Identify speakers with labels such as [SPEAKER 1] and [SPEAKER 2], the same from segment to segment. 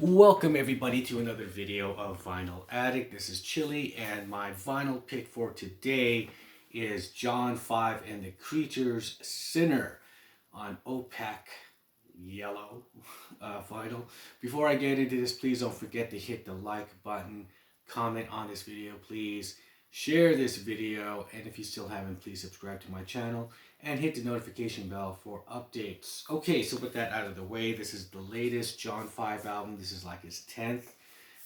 [SPEAKER 1] Welcome everybody to another video of Vinyl Addict. This is Chili, and my vinyl pick for today is John 5 and the Creatures Sinner on Opaque yellow vinyl. Before I get into this, please don't forget to hit the like button, comment on this video please, share this video, and if you still haven't, please subscribe to my channel and hit the notification bell for updates. Okay, so with that out of the way, this is the latest John 5 album. This is like his 10th.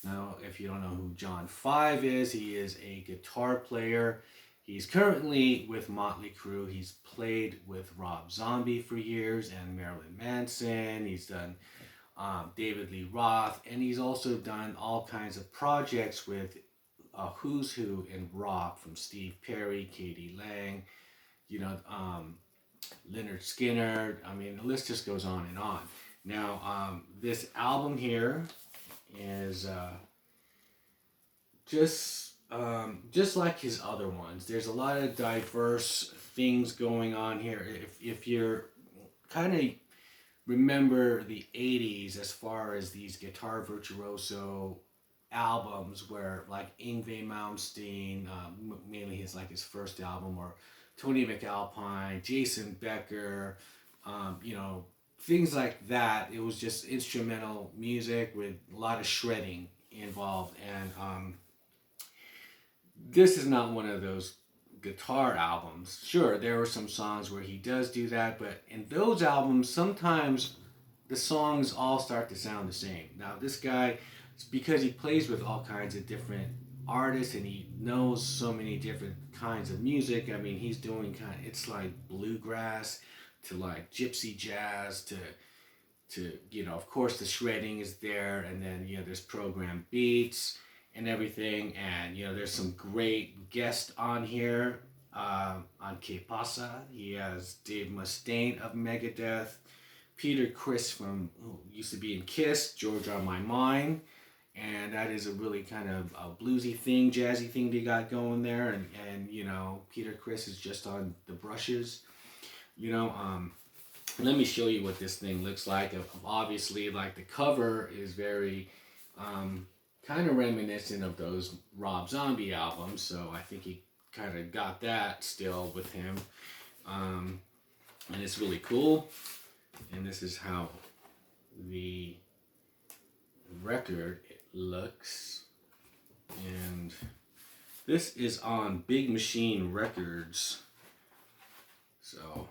[SPEAKER 1] Now, if you don't know who John 5 is, he is a guitar player. He's currently with Motley Crue. He's played with Rob Zombie for years and Marilyn Manson. He's done David Lee Roth, and he's also done all kinds of projects with who's who in rock, from Steve Perry, Katie Lang, Leonard Skinner. I mean, the list just goes on and on. Now, this album here is just like his other ones. There's a lot of diverse things going on here. If you're kind of remember the 80s as far as these guitar virtuoso albums where like Yngwie Malmsteen, mainly his first album, or Tony McAlpine, Jason Becker, things like that. It was just instrumental music with a lot of shredding involved, and this is not one of those guitar albums. Sure, there were some songs where he does do that, but in those albums, sometimes the songs all start to sound the same. Now, this guy, it's because he plays with all kinds of different artists and he knows so many different kinds of music. I mean, he's doing it's like bluegrass to like gypsy jazz to of course the shredding is there, and then there's programmed beats and everything, and there's some great guests on here. On Que Pasa, he has Dave Mustaine of Megadeth, Peter Criss from who used to be in Kiss, George on My Mind, and that is a really kind of a bluesy thing, jazzy thing they got going there, and Peter Criss is just on the brushes. Let me show you what this thing looks like. Obviously, like, the cover is very kind of reminiscent of those Rob Zombie albums, so I think he kind of got that still with him, and it's really cool. And this is how the record looks, and this is on Big Machine Records, so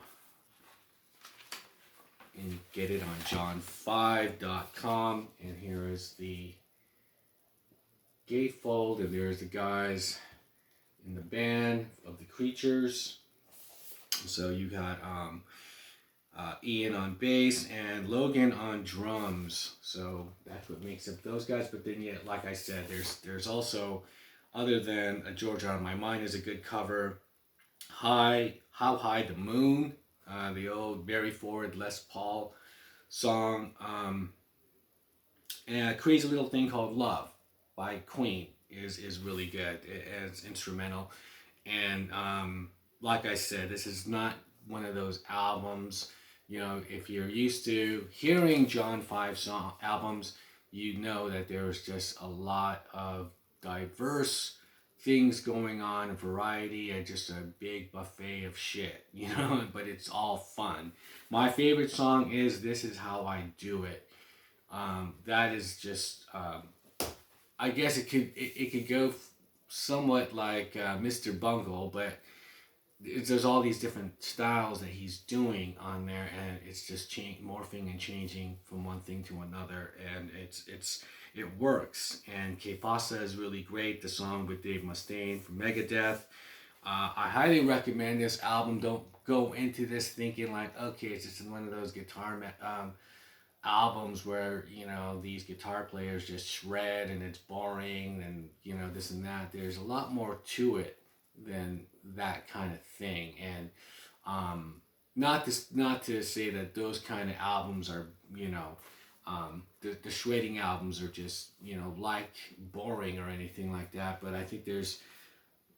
[SPEAKER 1] you can get it on john5.com. And here is the gatefold, and there's the guys in the band of the Creatures. So you got Ian on bass and Logan on drums. So that's what makes up those guys. But then, like I said, there's also, other than A Georgia on My Mind is a good cover, How High the Moon, the old Barry Ford Les Paul song, and a crazy little thing called Love by Queen is really good. It's instrumental, and like I said, this is not one of those albums. If you're used to hearing John 5 albums, you know that there's just a lot of diverse things going on, a variety, and just a big buffet of shit, but it's all fun. My favorite song is This Is How I Do It. That is just, I guess it could go somewhat like Mr. Bungle, but there's all these different styles that he's doing on there, and it's just morphing and changing from one thing to another, and it works. And Que Pasa is really great, the song with Dave Mustaine from Megadeth. I highly recommend this album. Don't go into this thinking like, okay, it's just one of those guitar albums where these guitar players just shred and it's boring and this and that. There's a lot more to it than that kind of thing, and not to say that those kind of albums are the shredding albums are just like boring or anything like that, but I think there's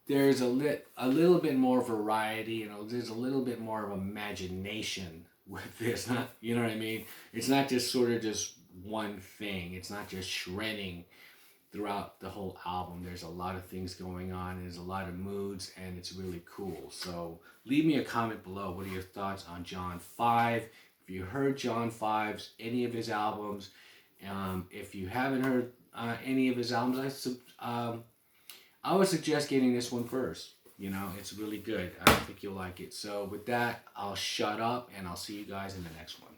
[SPEAKER 1] a little bit more variety, there's a little bit more of imagination with this, not, you know what I mean? It's not just sort of just one thing. It's not just shredding throughout the whole album. There's a lot of things going on. There's a lot of moods, and it's really cool. So leave me a comment below. What are your thoughts on John 5? If you heard John 5's, any of his albums, if you haven't heard any of his albums, I would suggest getting this one first. You know, it's really good. I think you'll like it. So with that, I'll shut up, and I'll see you guys in the next one.